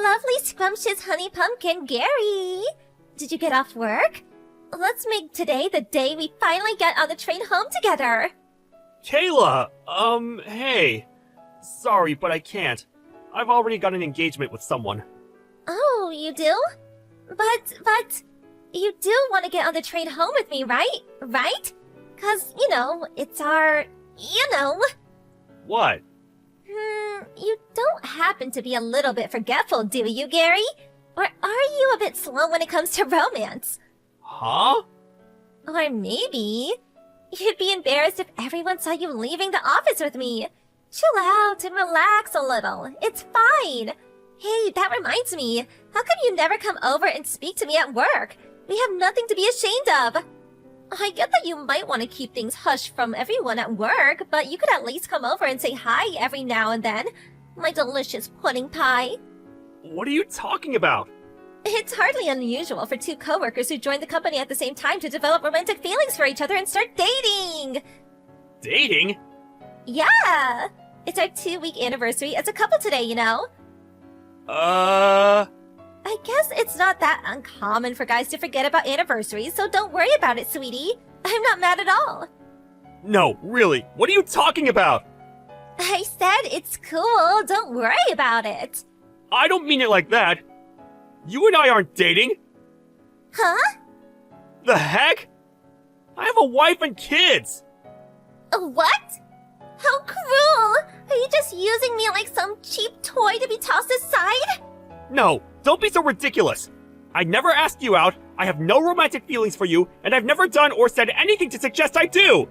lovely scrumptious honey pumpkin, Gary. Did you get off work? Let's make today the day we finally get on the train home together. Kayla, hey. Sorry, but I can't. I've already got an engagement with someone. Oh, you do? But, you do want to get on the train home with me, right? Right? 'Cause, it's our, What? You don't happen to be a little bit forgetful, do you, Gary? Or are you a bit slow when it comes to romance? Huh? Or maybe you'd be embarrassed if everyone saw you leaving the office with me. Chill out and relax a little. It's fine. Hey, that reminds me. How come you never come over and speak to me at work? We have nothing to be ashamed of. I get that you might want to keep things hush from everyone at work, but you could at least come over and say hi every now and then. My delicious pudding pie. What are you talking about? It's hardly unusual for two coworkers who join the company at the same time to develop romantic feelings for each other and start dating. Dating? Yeah! It's our 2-week anniversary as a couple today, I guess it's not that uncommon for guys to forget about anniversaries, so don't worry about it, sweetie. I'm not mad at all. No, really, what are you talking about? I said it's cool, don't worry about it. I don't mean it like that. You and I aren't dating. Huh? The heck? I have a wife and kids. What? How cruel! Are you just using me like some cheap toy to be tossed aside? No, don't be so ridiculous. I never asked you out, I have no romantic feelings for you, and I've never done or said anything to suggest I do.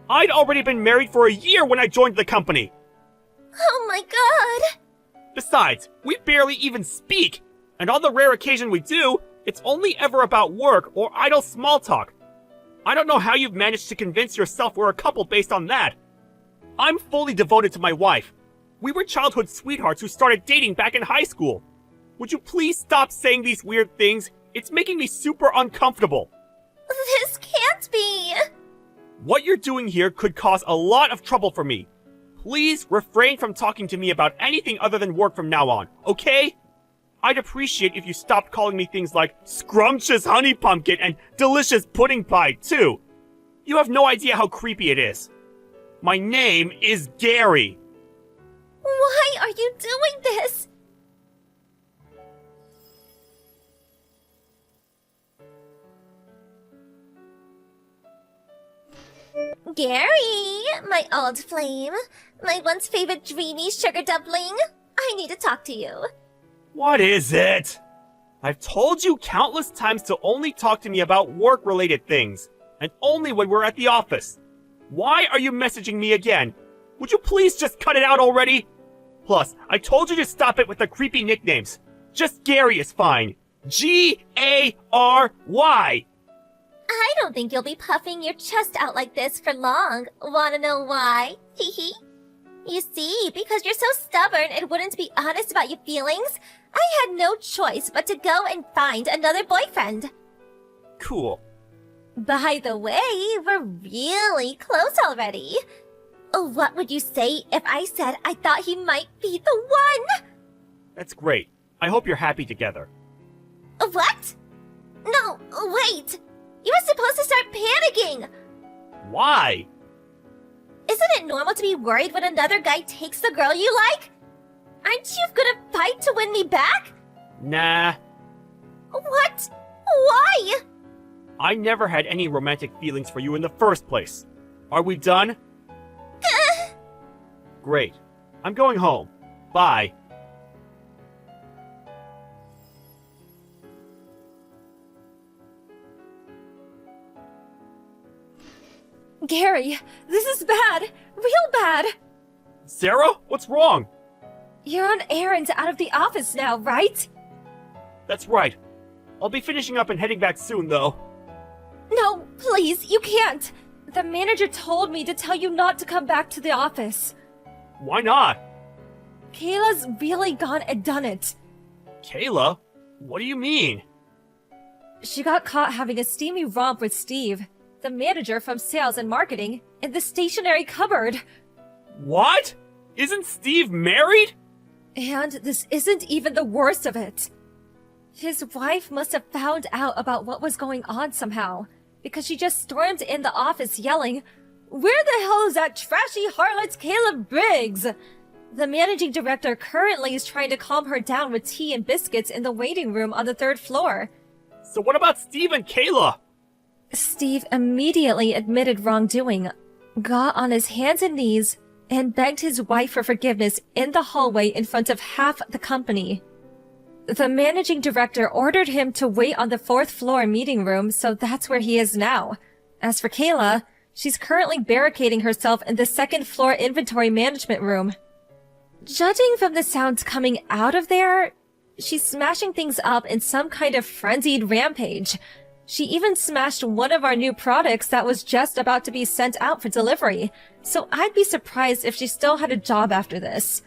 I'd already been married for a year when I joined the company. Oh my god! Besides, we barely even speak, and on the rare occasion we do, it's only ever about work or idle small talk. I don't know how you've managed to convince yourself we're a couple based on that. I'm fully devoted to my wife. We were childhood sweethearts who started dating back in high school. Would you please stop saying these weird things? It's making me super uncomfortable. This can't be! What you're doing here could cause a lot of trouble for me. Please refrain from talking to me about anything other than work from now on, okay? I'd appreciate if you stopped calling me things like scrumptious honey pumpkin and delicious pudding pie, too. You have no idea how creepy it is. My name is Gary. Why are you doing this? Gary, my old flame, my once favorite dreamy sugar dumpling, I need to talk to you. What is it? I've told you countless times to only talk to me about work-related things, and only when we're at the office. Why are you messaging me again? Would you please just cut it out already? Plus, I told you to stop it with the creepy nicknames. Just Gary is fine. Gary. I don't think you'll be puffing your chest out like this for long. Wanna know why? Hehe. You see, because you're so stubborn and wouldn't be honest about your feelings, I had no choice but to go and find another boyfriend. Cool. By the way, we're really close already. What would you say if I said I thought he might be the one? That's great. I hope you're happy together. What? No, wait! You were supposed to start panicking! Why? Isn't it normal to be worried when another guy takes the girl you like? Aren't you gonna fight to win me back? Nah. What? Why? I never had any romantic feelings for you in the first place. Are we done? Great. I'm going home. Bye. Gary, this is bad. Real bad. Sarah, what's wrong? You're on errands out of the office now, right? That's right. I'll be finishing up and heading back soon, though. No, please, you can't. The manager told me to tell you not to come back to the office. Why not? Kayla's really gone and done it. Kayla? What do you mean? She got caught having a steamy romp with Steve, the manager from sales and marketing, in the stationery cupboard. What? Isn't Steve married? And this isn't even the worst of it. His wife must have found out about what was going on somehow, because she just stormed in the office yelling, "Where the hell is that trashy harlot Caleb Briggs?" The managing director currently is trying to calm her down with tea and biscuits in the waiting room on the 3rd floor. So what about Steve and Kayla? Steve immediately admitted wrongdoing, got on his hands and knees, and begged his wife for forgiveness in the hallway in front of half the company. The managing director ordered him to wait on the 4th floor meeting room, so that's where he is now. As for Kayla, she's currently barricading herself in the 2nd floor inventory management room. Judging from the sounds coming out of there, she's smashing things up in some kind of frenzied rampage. She even smashed one of our new products that was just about to be sent out for delivery, so I'd be surprised if she still had a job after this.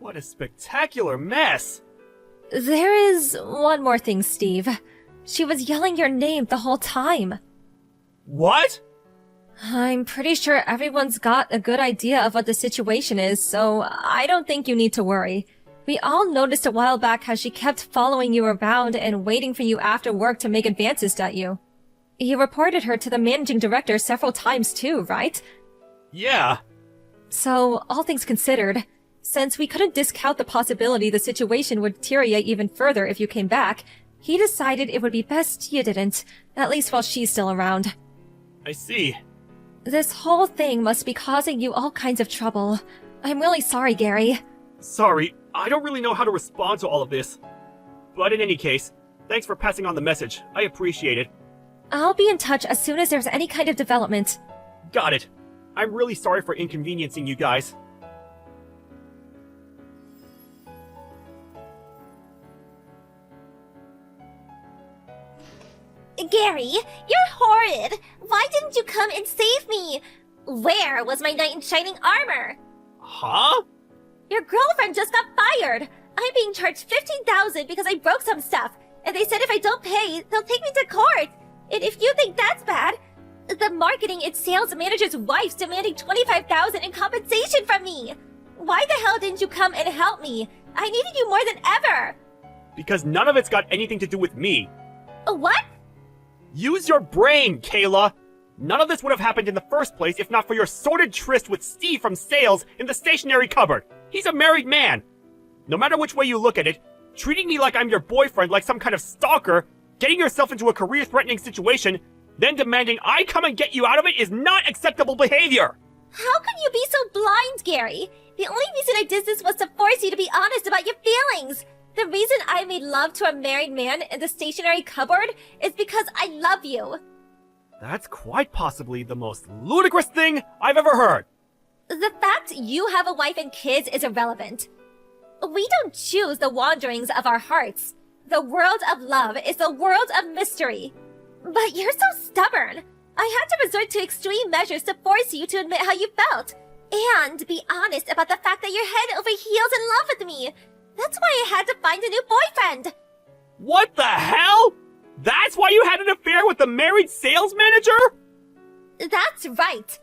What a spectacular mess! There is one more thing, Steve. She was yelling your name the whole time. What? I'm pretty sure everyone's got a good idea of what the situation is, so I don't think you need to worry. We all noticed a while back how she kept following you around and waiting for you after work to make advances at you. You reported her to the managing director several times too, right? Yeah. So, all things considered, since we couldn't discount the possibility the situation would deteriorate even further if you came back, he decided it would be best you didn't, at least while she's still around. I see. This whole thing must be causing you all kinds of trouble. I'm really sorry, Gary. Sorry, I don't really know how to respond to all of this. But in any case, thanks for passing on the message. I appreciate it. I'll be in touch as soon as there's any kind of development. Got it. I'm really sorry for inconveniencing you guys. Gary, you're horrid! Why didn't you come and save me? Where was my knight in shining armor? Huh? Your girlfriend just got fired! I'm being charged $15,000 because I broke some stuff, and they said if I don't pay, they'll take me to court! And if you think that's bad, the marketing and sales manager's wife's demanding $25,000 in compensation from me! Why the hell didn't you come and help me? I needed you more than ever! Because none of it's got anything to do with me. What? Use your brain, Kayla! None of this would have happened in the first place if not for your sordid tryst with Steve from sales in the stationery cupboard. He's a married man. No matter which way you look at it, treating me like I'm your boyfriend like some kind of stalker, getting yourself into a career-threatening situation, then demanding I come and get you out of it is not acceptable behavior! How can you be so blind, Gary? The only reason I did this was to force you to be honest about your feelings! The reason I made love to a married man in the stationery cupboard is because I love you. That's quite possibly the most ludicrous thing I've ever heard. The fact you have a wife and kids is irrelevant. We don't choose the wanderings of our hearts. The world of love is the world of mystery. But you're so stubborn. I had to resort to extreme measures to force you to admit how you felt. And be honest about the fact that you're head over heels in love with me. That's why I had to find a new boyfriend. What the hell? That's why you had an affair with the married sales manager? That's right.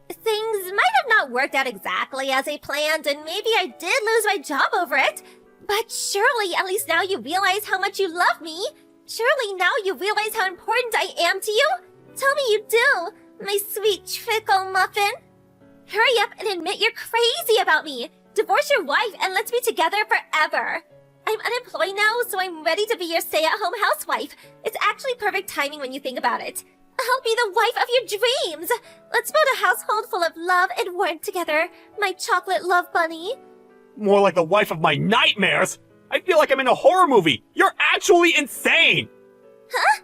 Things might have not worked out exactly as I planned, and maybe I did lose my job over it. But surely at least now you realize how much you love me. Surely now you realize how important I am to you. Tell me you do, my sweet trickle muffin. Hurry up and admit you're crazy about me. Divorce your wife and let's be together forever. I'm unemployed now, so I'm ready to be your stay-at-home housewife. It's actually perfect timing when you think about it. I'll be the wife of your dreams. Let's build a household full of love and warmth together, my chocolate love bunny. More like the wife of my nightmares. I feel like I'm in a horror movie. You're actually insane. Huh?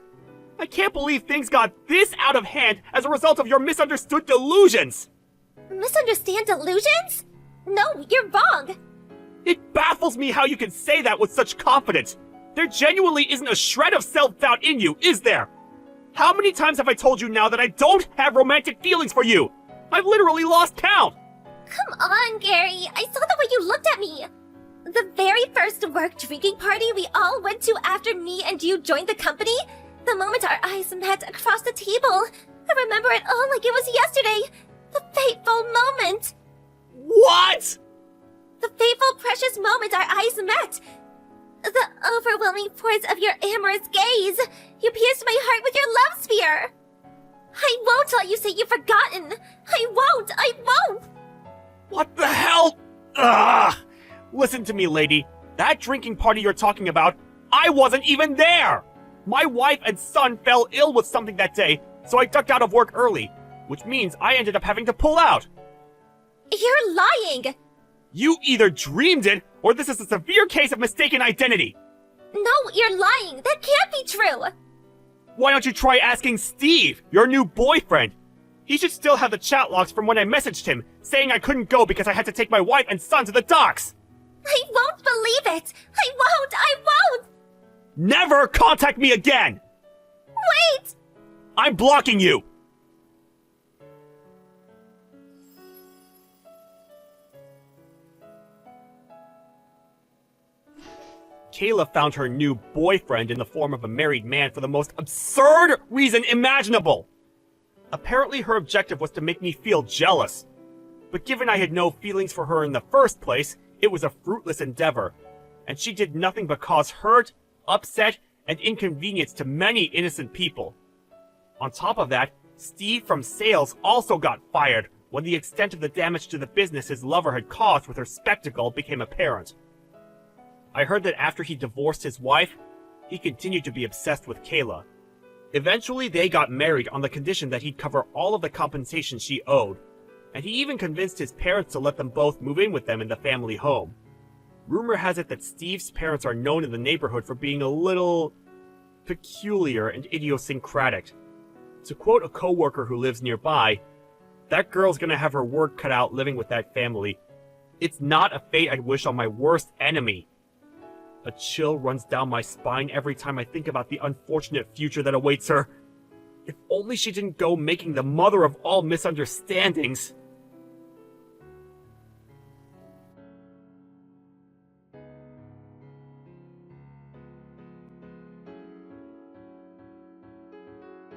I can't believe things got this out of hand as a result of your misunderstood delusions. Misunderstand delusions? No, you're wrong. It baffles me how you can say that with such confidence. There genuinely isn't a shred of self-doubt in you, is there? How many times have I told you now that I don't have romantic feelings for you? I've literally lost count. Come on, Gary. I saw the way you looked at me. The very first work drinking party we all went to after me and you joined the company, the moment our eyes met across the table. I remember it all like it was yesterday. The fateful moment. What? The fateful, precious moment our eyes met. The overwhelming force of your amorous gaze. You pierced my heart with your love sphere. I won't let you say you've forgotten. I won't. What the hell? Ugh! Listen to me, lady. That drinking party you're talking about, I wasn't even there! My wife and son fell ill with something that day, so I ducked out of work early, which means I ended up having to pull out. You're lying! You either dreamed it, or this is a severe case of mistaken identity. No, you're lying. That can't be true. Why don't you try asking Steve, your new boyfriend? He should still have the chat logs from when I messaged him, saying I couldn't go because I had to take my wife and son to the docks. I won't believe it. I won't. Never contact me again! Wait! I'm blocking you! Kayla found her new boyfriend in the form of a married man for the most absurd reason imaginable. Apparently her objective was to make me feel jealous. But given I had no feelings for her in the first place, it was a fruitless endeavor, and she did nothing but cause hurt, upset, and inconvenience to many innocent people. On top of that, Steve from sales also got fired when the extent of the damage to the business his lover had caused with her spectacle became apparent. I heard that after he divorced his wife, he continued to be obsessed with Kayla. Eventually, they got married on the condition that he'd cover all of the compensation she owed, and he even convinced his parents to let them both move in with them in the family home. Rumor has it that Steve's parents are known in the neighborhood for being a little peculiar and idiosyncratic. To quote a coworker who lives nearby, "That girl's gonna have her work cut out living with that family. It's not a fate I'd wish on my worst enemy." A chill runs down my spine every time I think about the unfortunate future that awaits her. If only she didn't go making the mother of all misunderstandings.